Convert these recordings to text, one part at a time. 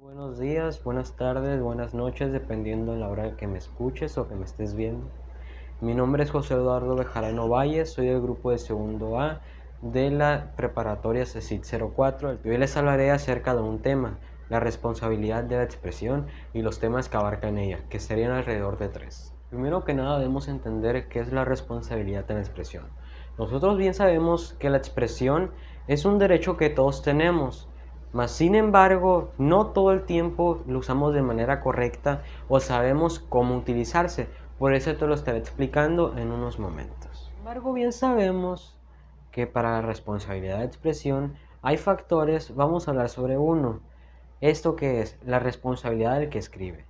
Buenos días, buenas tardes, buenas noches, dependiendo de la hora que me escuches o que me estés viendo. Mi nombre es José Eduardo Bejarano Valle, soy del grupo de segundo A de la preparatoria CECIT 04. Hoy les hablaré acerca de un tema, la responsabilidad de la expresión y los temas que abarcan ella, que serían alrededor de tres. Primero que nada debemos entender qué es la responsabilidad de la expresión. Nosotros bien sabemos que la expresión es un derecho que todos tenemos, mas sin embargo no todo el tiempo lo usamos de manera correcta o sabemos cómo utilizarse. Por eso te lo estaré explicando en unos momentos. Sin embargo, bien sabemos que para la responsabilidad de expresión hay factores, vamos a hablar sobre uno. ¿Esto qué es? La responsabilidad del que escribe.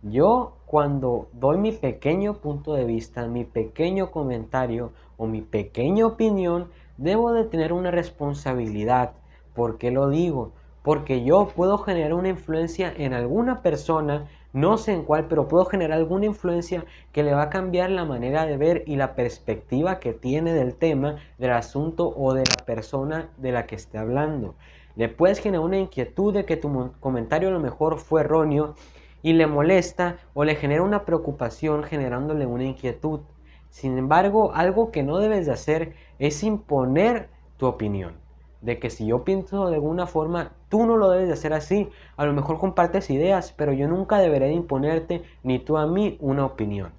Yo cuando doy mi pequeño punto de vista, mi pequeño comentario o mi pequeña opinión, debo de tener una responsabilidad. ¿Por qué lo digo? Porque yo puedo generar una influencia en alguna persona, no sé en cuál, pero puedo generar alguna influencia que le va a cambiar la manera de ver y la perspectiva que tiene del tema, del asunto o de la persona de la que esté hablando. Le puedes generar una inquietud de que tu comentario a lo mejor fue erróneo y le molesta o le genera una preocupación generándole una inquietud. Sin embargo, algo que no debes de hacer es imponer tu opinión. De que si yo pienso de alguna forma, tú no lo debes de hacer así. A lo mejor compartes ideas, pero yo nunca deberé de imponerte ni tú a mí una opinión.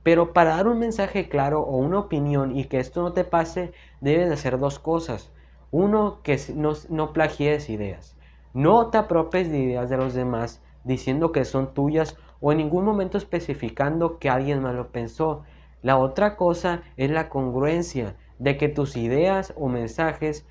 Pero para dar un mensaje claro o una opinión y que esto no te pase, debes de hacer dos cosas. Uno, que no plagies ideas. No te apropies de ideas de los demás diciendo que son tuyas o en ningún momento especificando que alguien más lo pensó. La otra cosa es la congruencia, de que tus ideas o mensajes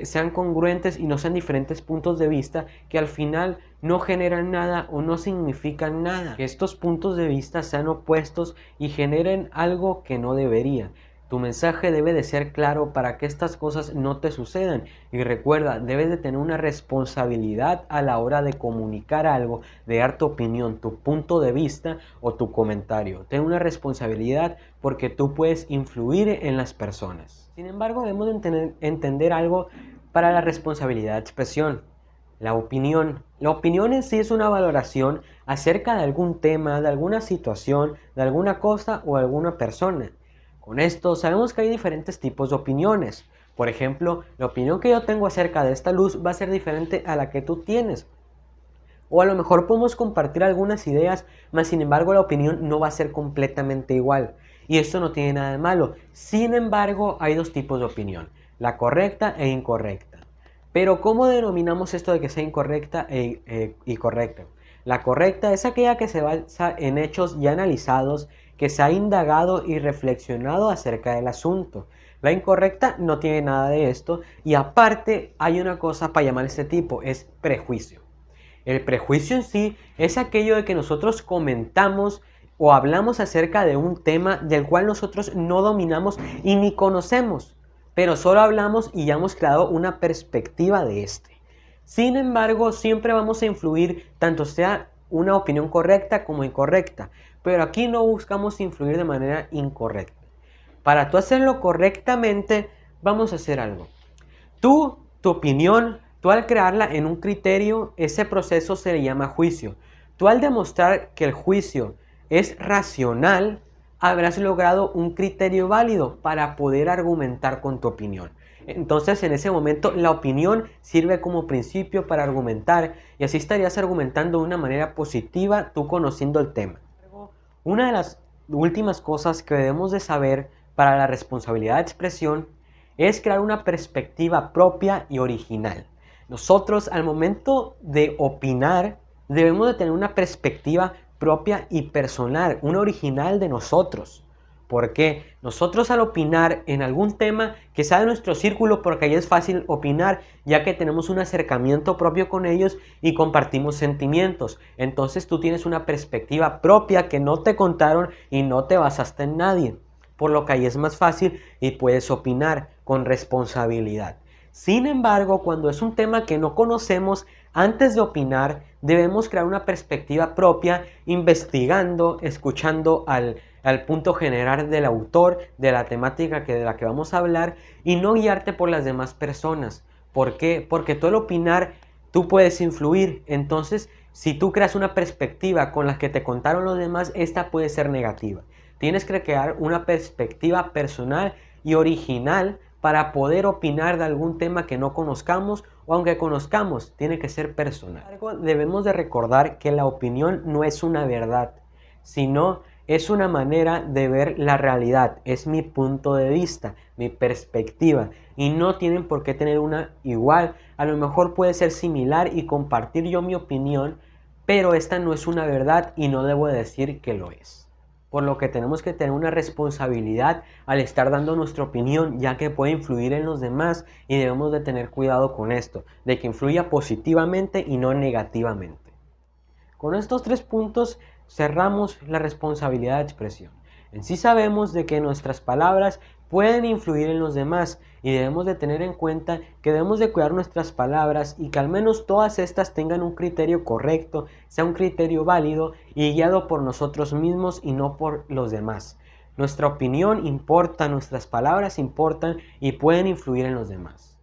sean congruentes y no sean diferentes puntos de vista que al final no generan nada o no significan nada. Que estos puntos de vista sean opuestos y generen algo que no debería. Tu mensaje debe de ser claro para que estas cosas no te sucedan. Y recuerda, debes de tener una responsabilidad a la hora de comunicar algo, de dar tu opinión, tu punto de vista o tu comentario. Ten una responsabilidad porque tú puedes influir en las personas. Sin embargo, debemos entender algo para la responsabilidad de expresión. La opinión. La opinión en sí es una valoración acerca de algún tema, de alguna situación, de alguna cosa o alguna persona. Con esto sabemos que hay diferentes tipos de opiniones. Por ejemplo, la opinión que yo tengo acerca de esta luz va a ser diferente a la que tú tienes. O a lo mejor podemos compartir algunas ideas, mas sin embargo la opinión no va a ser completamente igual. Y esto no tiene nada de malo. Sin embargo, hay dos tipos de opinión, la correcta e incorrecta. Pero ¿cómo denominamos esto de que sea incorrecta y correcta? La correcta es aquella que se basa en hechos ya analizados, que se ha indagado y reflexionado acerca del asunto. La incorrecta no tiene nada de esto y aparte hay una cosa para llamar este tipo, es prejuicio. El prejuicio en sí es aquello de que nosotros comentamos o hablamos acerca de un tema del cual nosotros no dominamos y ni conocemos, pero solo hablamos y ya hemos creado una perspectiva de este. Sin embargo, siempre vamos a influir, tanto sea una opinión correcta como incorrecta, pero aquí no buscamos influir de manera incorrecta. Para tú hacerlo correctamente, vamos a hacer algo. Tu opinión, tú al crearla en un criterio, ese proceso se le llama juicio. Tú al demostrar que el juicio es racional, habrás logrado un criterio válido para poder argumentar con tu opinión. Entonces, en ese momento, la opinión sirve como principio para argumentar y así estarías argumentando de una manera positiva, tú conociendo el tema. Una de las últimas cosas que debemos de saber para la responsabilidad de expresión es crear una perspectiva propia y original. Nosotros al momento de opinar debemos de tener una perspectiva propia y personal, una original de nosotros. Porque nosotros al opinar en algún tema que sea de nuestro círculo, porque ahí es fácil opinar, ya que tenemos un acercamiento propio con ellos y compartimos sentimientos. Entonces tú tienes una perspectiva propia que no te contaron y no te basaste en nadie. Por lo que ahí es más fácil y puedes opinar con responsabilidad. Sin embargo, cuando es un tema que no conocemos, antes de opinar, debemos crear una perspectiva propia, investigando, escuchando al punto general del autor, de la temática de la que vamos a hablar, y no guiarte por las demás personas. ¿Por qué? Porque tú al opinar tú puedes influir. Entonces, si tú creas una perspectiva con la que te contaron los demás, esta puede ser negativa. Tienes que crear una perspectiva personal y original para poder opinar de algún tema que no conozcamos, o aunque conozcamos, tiene que ser personal. Debemos de recordar que la opinión no es una verdad, sino es una manera de ver la realidad, es mi punto de vista, mi perspectiva, y no tienen por qué tener una igual. A lo mejor puede ser similar y compartir yo mi opinión, pero esta no es una verdad y no debo decir que lo es. Por lo que tenemos que tener una responsabilidad al estar dando nuestra opinión, ya que puede influir en los demás, y debemos de tener cuidado con esto, de que influya positivamente y no negativamente. Con estos 3 puntos cerramos la responsabilidad de expresión. En sí sabemos de que nuestras palabras pueden influir en los demás, y debemos de tener en cuenta que debemos de cuidar nuestras palabras y que al menos todas estas tengan un criterio correcto, sea un criterio válido y guiado por nosotros mismos y no por los demás. Nuestra opinión importa, nuestras palabras importan y pueden influir en los demás.